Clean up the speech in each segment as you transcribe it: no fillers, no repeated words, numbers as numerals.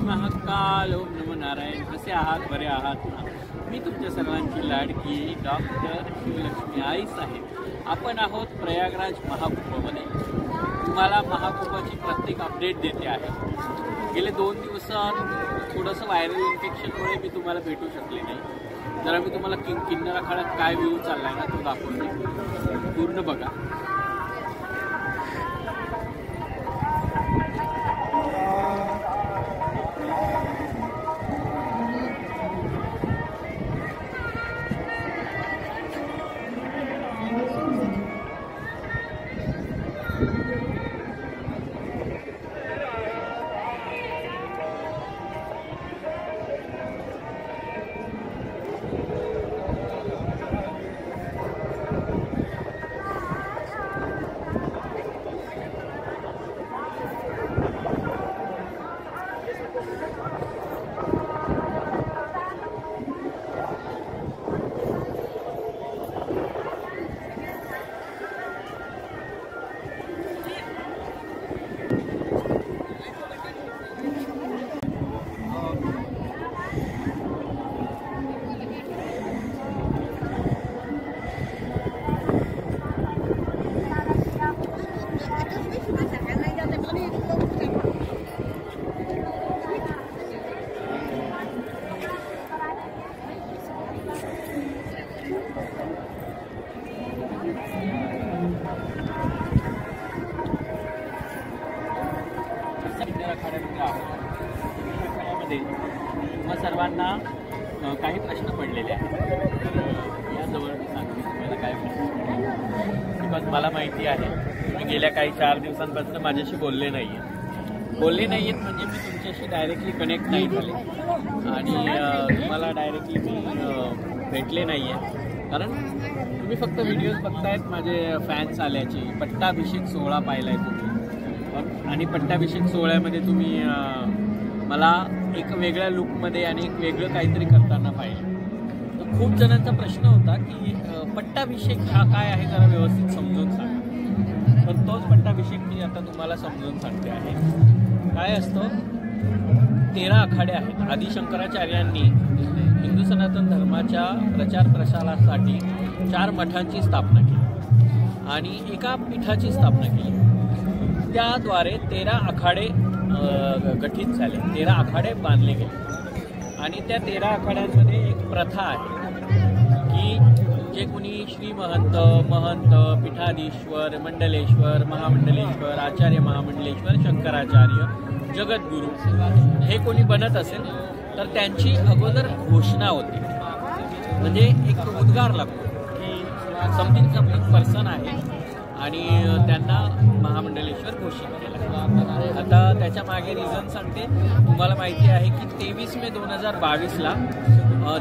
महाकाल. ओम नमो नारायण. कसे आहात? बरे आहात ना? मी तुमच्या सर्वांची लाडकी डॉक्टर शिवलक्ष्मी आईस आहे. आपण आहोत प्रयागराज महाकुंभमध्ये. तुम्हाला महाकुंभाची प्रत्येक अपडेट देते आहे. गेले 2 दिवसात थोडंसं व्हायरल इन्फेक्शनमुळे मी तुम्हाला भेटू शकले नाही. जरा मी तुम्हाला किन्नर आखाड्यात काय व्ह्यू चाललाय ना तो दाखवते, पूर्ण बघा. आखाड्यामध्ये तुम्हा सर्वांना काही प्रश्न पडलेले आहेत. तर याजवळ मी सांगते तुम्हाला काय प्रश्न. बिकॉज मला माहिती आहे की गेल्या काही 4 दिवसांपासून माझ्याशी बोलले नाही आहेत म्हणजे मी तुमच्याशी डायरेक्टली कनेक्ट नाही झाले आणि तुम्हाला डायरेक्टली मी भेटले नाही आहे. कारण तुम्ही फक्त व्हिडिओज बघतायत माझे फॅन्स आल्याची. पट्टाभिषेक सोहळा पाहिला आहे तुम्ही आणि पट्टाभिषेक सोहळ्यामध्ये तुम्ही मला एक वेगळ्या लुकमध्ये आणि एक वेगळं काहीतरी करताना पाहिलं. तर खूप जणांचा प्रश्न होता की पट्टाभिषेक हा काय आहे, जरा व्यवस्थित समजून सांगा. तर तोच पट्टाभिषेक मी आता तुम्हाला समजून सांगते आहे. काय असतं, 13 आखाडे आहेत. आदि शंकराचार्यांनी हिंदू सनातन धर्माच्या प्रचार प्रसारासाठी 4 मठांची स्थापना केली आणि एका पीठाची स्थापना केली. त्याद्वारे 13 आखाडे गठीत झाले, 13 आखाडे बांधले गेले. आणि त्या 13 आखाड्यांमध्ये एक प्रथा आहे की जे कोणी श्री महंत, पीठाधीश्वर, मंडलेश्वर, महामंडलेश्वर, आचार्य महामंडलेश्वर, शंकराचार्य, जगद्गुरू हे कोणी बनत असेल तर त्यांची अगोदर घोषणा होते. म्हणजे एक उद्गार लागतो की समथिंग पर्सन आहे आणि त्यांना महामंडलेश्वर घोषित केलं. आता त्याच्या मागे रिझन सांगते. तुम्हाला माहिती आहे की 23 मे 2022ला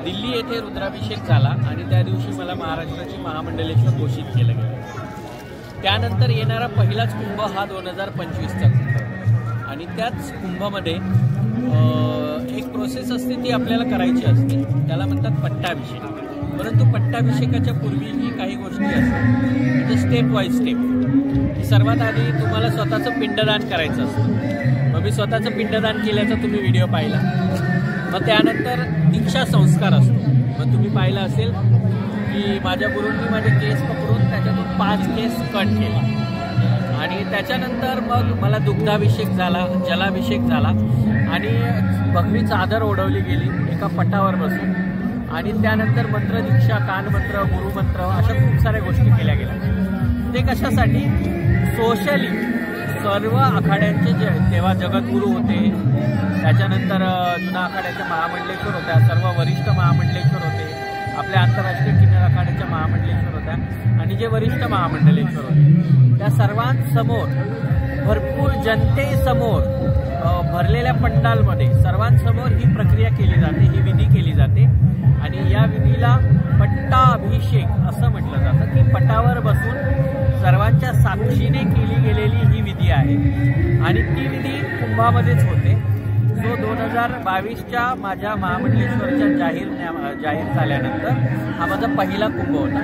दिल्ली येथे रुद्राभिषेक झाला आणि त्या दिवशी मला महाराष्ट्राची महामंडलेश्वर घोषित केलं गेलं. त्यानंतर येणारा पहिलाच कुंभ हा 2025चा कुंभ आणि त्याच कुंभामध्ये एक प्रोसेस असते ती आपल्याला करायची असते. त्याला म्हणतात पट्टाभिषेक. परंतु पट्टाभिषेकाच्या पूर्वीही काही गोष्टी असतात, म्हणजे स्टेप वाईज स्टेप. सर्वात आधी तुम्हाला स्वतःचं पिंडदान करायचं असतं. मग मी स्वतःचं पिंडदान केल्याचा तुम्ही व्हिडिओ पाहिला. मग त्यानंतर दीक्षा संस्कार असतो. मग तुम्ही पाहिलं असेल की माझ्या गुरूंनी माझे केस पकडून त्याच्यातून 5 केस कट केले आणि त्याच्यानंतर मग मला दुग्धाभिषेक झाला, जलाभिषेक झाला आणि भगवी चादर ओढवली गेली एका पटावर बसून. आणि त्यानंतर मंत्रदीक्षा, कानमंत्र, गुरुमंत्र अशा खूप साऱ्या गोष्टी केल्या गेल्या. ते कशासाठी? सोशली सर्व आखाड्यांचे जे तेव्हा जगद्गुरू होते, त्याच्यानंतर जुना आखाड्याच्या महामंडलेश्वर होत्या, सर्व वरिष्ठ महामंडलेश्वर होते, आपल्या आंतरराष्ट्रीय किन्नर आखाड्याच्या महामंडलेश्वर होत्या आणि जे वरिष्ठ महामंडलेश्वर होते त्या सर्वांसमोर, भरपूर जनतेसमोर, भरलेल्या पंडालमध्ये सर्वांसमोर ही प्रक्रिया केली जाते, ही विधी केली जाते. आणि या विधीला पट्टाभिषेक असं म्हटलं जातं की पटावर बसून सर्वांच्या साक्षीने केली गेलेली ही विधी आहे आणि ती विधी कुंभामध्येच होते. जो 2022च्या माझ्या महामंडलेश्वरच्या जाहीर झाल्यानंतर हा माझा पहिला कुंभ होता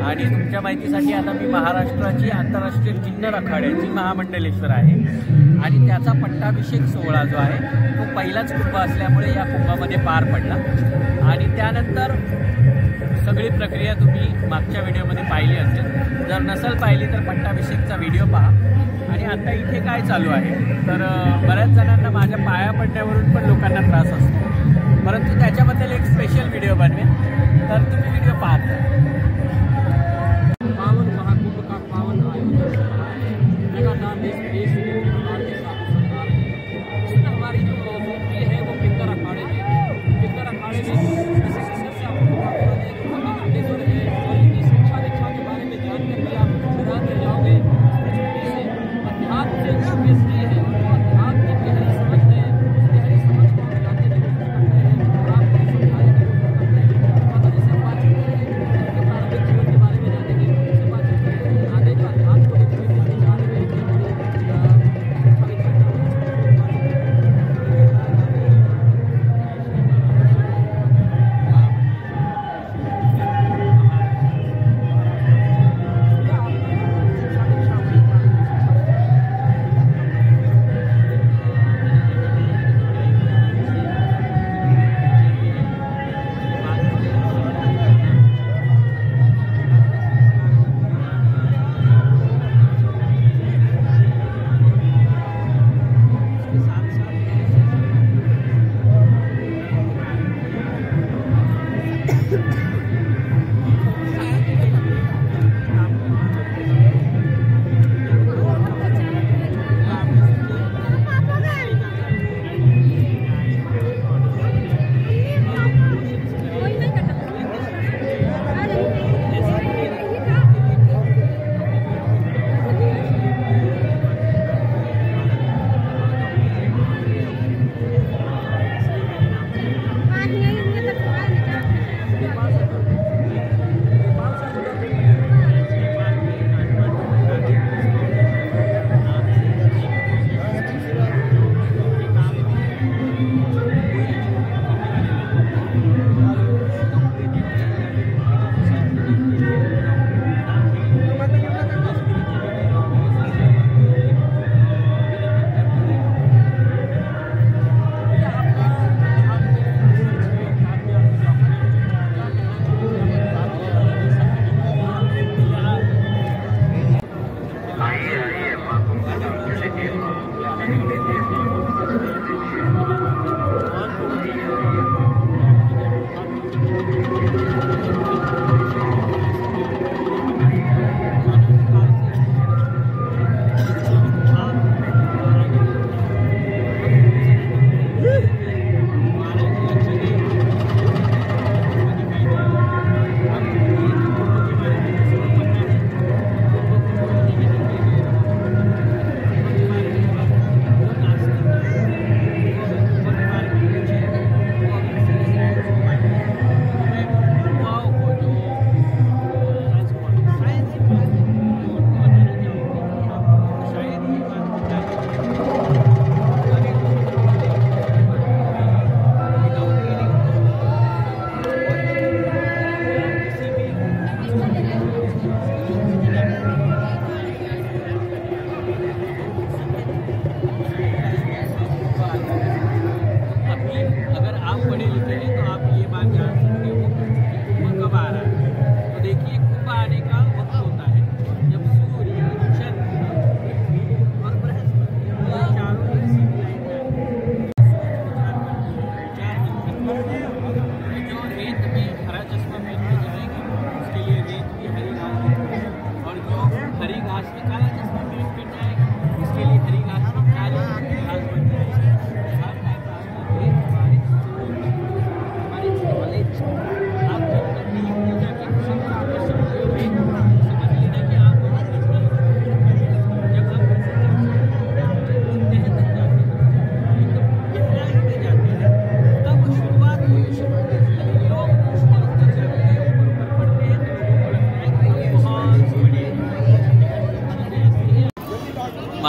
आणि तुमच्या माहितीसाठी आता मी महाराष्ट्राची आंतरराष्ट्रीय किन्नर आखाड्याची महामंडलेश्वर आहे आणि त्याचा पट्टाभिषेक सोहळा जो आहे तो पहिलाच कुंभ असल्यामुळे या कुंभामध्ये पार पडला आणि त्यानंतर सगळी प्रक्रिया तुम्ही मागच्या व्हिडिओमध्ये पाहिली असेल। जर नसेल पाहिली तर पट्टाभिषेकचा व्हिडिओ पहा। आणि आता इथे काय चालू आहे तर बऱ्याच जणांना माझ्या पाया पडण्यावरून पण लोकांना त्रास असतो, परंतु त्याच्याबद्दल एक स्पेशल व्हिडिओ बनवेन, तर तुम्ही व्हिडिओ पाहता। पावन महाकुंभ का पावन आयोजन लगातार देश विदेश में प्रचार के साथ सरकार इसमें हमारी जो मौजूदगी है वो किन्नर अखाड़े में जैसे से आपको महामंडलेश्वर है और इनकी शिक्षा दीक्षा के बारे में जानकर भी आप हैरान रह जाओगे। अध्यात्म से इसलिए है और अध्यात्म की गहरी समझ है, उस गहरी समझ को हम जानने की कोशिश करते हैं और आपको समझाने की कोशिश करते हैं। अगर इससे बातचीत करें प्रारंभिक जीवन के बारे में जानेंगे, इससे बातचीत करें आगे जो अध्यात्म को देखने की विचार है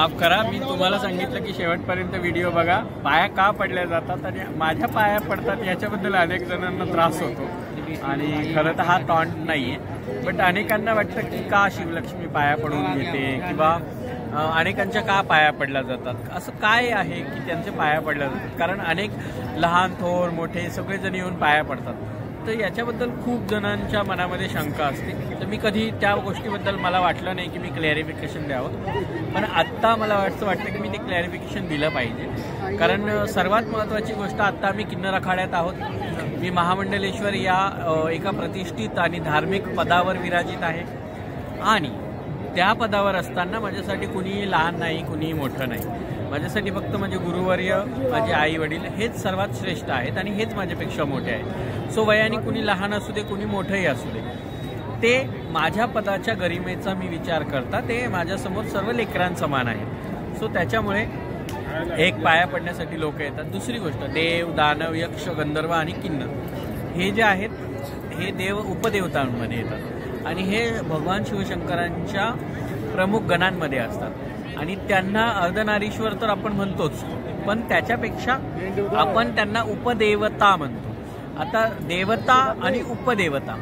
माफ करा, मी तुम्हाला सांगितलं की शेवटपर्यंत व्हिडिओ बघा. पाया का पडल्या जातात आणि माझ्या पाया पडतात याच्याबद्दल अनेक जणांना त्रास होतो आणि खरं तर हा टॉन्ट नाही आहे. बट अनेकांना वाटतं की का शिवलक्ष्मी पाया पडून घेते किंवा अनेकांच्या का पाया पडल्या जातात. असं काय आहे की त्यांचे पाया पडल्या जातात? कारण अनेक लहान थोर मोठे सगळेजण येऊन पाया पडतात. तर याच्याबद्दल खूप जणांच्या मनामध्ये शंका असते. तर मी कधी त्या गोष्टीबद्दल मला वाटलं नाही की मी क्लॅरिफिकेशन द्यावं, पण आत्ता मला असं वाटतं की मी ते क्लॅरिफिकेशन दिलं पाहिजे. कारण सर्वात महत्त्वाची गोष्ट, आत्ता मी किन्नर आखाड्यात आहोत. मी महामंडलेश्वर या एका प्रतिष्ठित आणि धार्मिक पदावर विराजित आहे आणि त्या पदावर असताना माझ्यासाठी कुणीही लहान नाही, कुणीही मोठं नाही. माझ्यासाठी फक्त माझे गुरुवर्य, माझे आई वडील हेच सर्वात श्रेष्ठ आहेत आणि हेच माझ्यापेक्षा मोठे आहेत. सो वयाने कुणी लहान असू दे, कुणी मोठंही असू दे, ते माझ्या पदाच्या गरिमेचा मी विचार करता ते माझ्यासमोर सर्व लेकरांसमान आहे. सो त्याच्यामुळे एक पाया पडण्यासाठी लोक येतात. दुसरी गोष्ट, देव, दानव, यक्ष, गंधर्व आणि किन्नर हे जे आहेत हे देव उपदेवतांमध्ये येतात आणि हे भगवान शिवशंकरांच्या प्रमुख गणांमध्ये असतात आणि त्यांना अर्धनारीश्वर तर आपण म्हणतोच, पण त्याच्यापेक्षा आपण त्यांना उपदेवता म्हणतो. आता देवता आणि उपदेवता,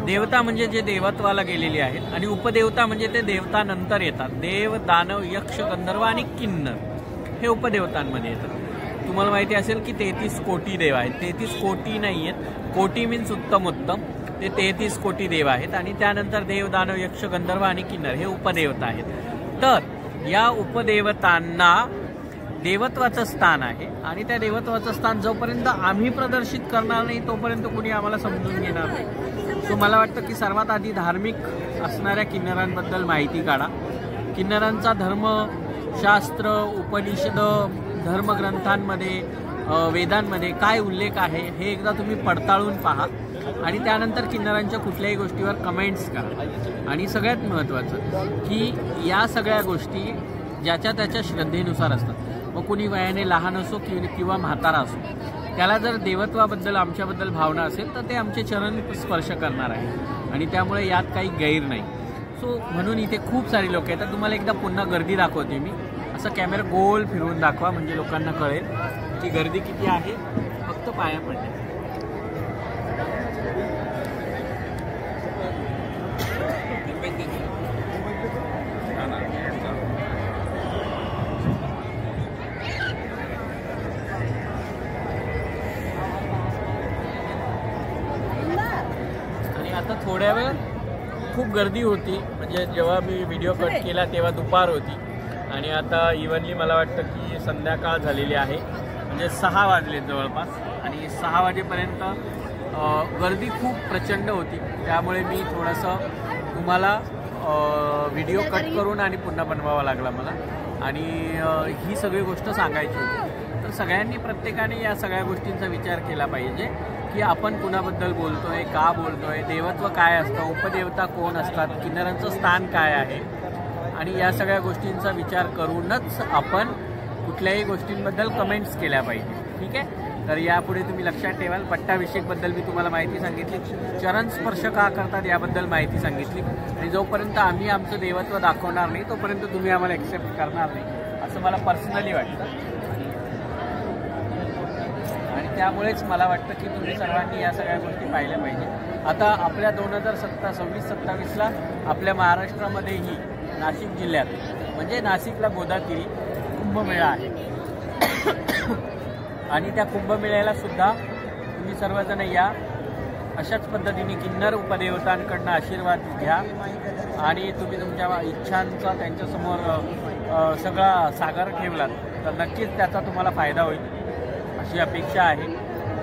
देवता म्हणजे जे देवत्वाला गेलेले आहेत आणि उपदेवता म्हणजे ते देवतानंतर येतात. देव, दानव, यक्ष, गंधर्व आणि किन्नर हे उपदेवतांमध्ये येतात. तुम्हाला माहिती असेल की 33 कोटी देव आहेत. 33 कोटी नाही आहेत, कोटी मीन्स उत्तमोत्तम. ते 33 कोटी देव आहेत आणि त्यानंतर देव, दानव, यक्ष, गंधर्व आणि किन्नर हे उपदेवता आहेत. तर या उपदेवतांना देवत्वाचं स्थान आहे आणि त्या देवत्वाचं स्थान जोपर्यंत आम्ही प्रदर्शित करणार नाही तोपर्यंत कुणी आम्हाला समजून घेणार नाही. सो मला वाटतं की सर्वात आधी धार्मिक असणाऱ्या किन्नरांबद्दल माहिती काढा. किन्नरांचा धर्मशास्त्र, उपनिषद, धर्मग्रंथांमध्ये, वेदांमध्ये काय उल्लेख आहे हे एकदा तुम्ही पडताळून पहा आणि त्यानंतर किन्नरांच्या कुठल्याही गोष्टीवर कमेंट्स करा. आणि सगळ्यात महत्त्वाचं की या सगळ्या गोष्टी ज्याच्या त्याच्या श्रद्धेनुसार असतात. मग कुणी वयाने लहान असो किंवा म्हातारा असो, त्याला जर देवत्वाबद्दल आमच्याबद्दल भावना असेल तर ते आमचे चरण स्पर्श करणार आहे आणि त्यामुळे यात काही गैर नाही. सो म्हणून इथे खूप सारी लोक येतात. तुम्हाला एकदा पुन्हा गर्दी दाखवते मी. असं कॅमेरा गोल फिरवून दाखवा म्हणजे लोकांना कळेल की गर्दी किती आहे. फक्त पाया पडणे. आता थोड्या वेळ खूप गर्दी होती, म्हणजे जेव्हा मी व्हिडिओ कट केला तेव्हा दुपार होती आणि आता इव्हनली मला वाटतं की संध्याकाळ झालेली आहे, म्हणजे 6 वाजले जवळपास आणि 6 वाजेपर्यंत गर्दी खूप प्रचंड होती. त्यामुळे मी थोडंसं तुम्हाला व्हिडिओ कट करून आणि पुन्हा बनवावा लागला मला आणि ही सगळी गोष्ट सांगायची होती. तर सगळ्यांनी, प्रत्येकाने या सगळ्या गोष्टींचा विचार केला पाहिजे की आपण कुणाबद्दल बोलतोय, का बोलतोय, देवत्व काय असतं, उपदेवता कोण असतात, किन्नरांचं स्थान काय आहे आणि या सगळ्या गोष्टींचा विचार करूनच आपण कुठल्याही गोष्टींबद्दल कमेंट्स केल्या पाहिजे. ठीक आहे. तर यापुढे तुम्ही लक्षात ठेवाल. पट्टाभिषेकबद्दल मी तुम्हाला माहिती सांगितली, चरण स्पर्श का करतात याबद्दल माहिती सांगितली आणि जोपर्यंत आम्ही आमचं देवत्व दाखवणार नाही तोपर्यंत तुम्ही आम्हाला ॲक्सेप्ट करणार नाही असं मला पर्सनली वाटतं आणि त्यामुळेच मला वाटतं की तुम्ही सर्वांनी या सगळ्या गोष्टी पाहिल्या पाहिजे. आता आपल्या 2026-27ला आपल्या महाराष्ट्रामध्येही नाशिक जिल्ह्यात म्हणजे नाशिकला गोदातीरी कुंभमेळा आहे आणि त्या कुंभमेळ्याला सुद्धा तुम्ही सर्वजण या. अशाच पद्धतीने किन्नर उपदेवतांकडनं आशीर्वाद घ्या आणि तुम्ही तुमच्या इच्छांचा त्यांच्यासमोर सगळा सागर ठेवलात तर नक्कीच त्याचा तुम्हाला फायदा होईल अशी अपेक्षा आहे.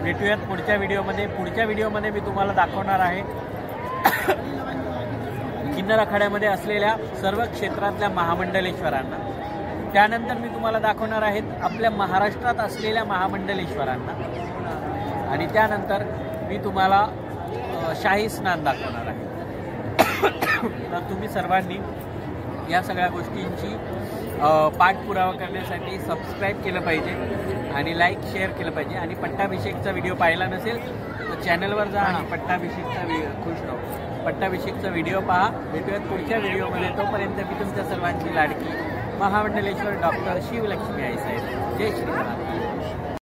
भेटूयात पुढच्या व्हिडिओमध्ये. पुढच्या व्हिडिओमध्ये मी तुम्हाला दाखवणार आहे किन्नर आखाड्यामध्ये असलेल्या सर्व क्षेत्रातल्या महामंडलेश्वरांना. त्यानंतर मी तुम्हाला दाखवणार आहेत आपल्या महाराष्ट्रात असलेल्या महामंडलेश्वरांना आणि त्यानंतर मी तुम्हाला शाही स्नान दाखवणार आहे. तर तुम्ही सर्वांनी या सगळ्या गोष्टींची पाठपुरावा करण्यासाठी सबस्क्राईब केलं पाहिजे आणि लाईक शेअर केलं पाहिजे आणि पट्टाभिषेकचा व्हिडिओ पाहिला नसेल तर चॅनलवर जा आणि पट्टाभिषेकचा व्हिडिओ पहा. भेटूयात पुढच्या व्हिडिओमध्ये. तोपर्यंत मी तुमच्या सर्वांची लाडकी महामंडलेश्वर डॉक्टर शिवलक्ष्मी आई साहेब. जय श्री महाराज.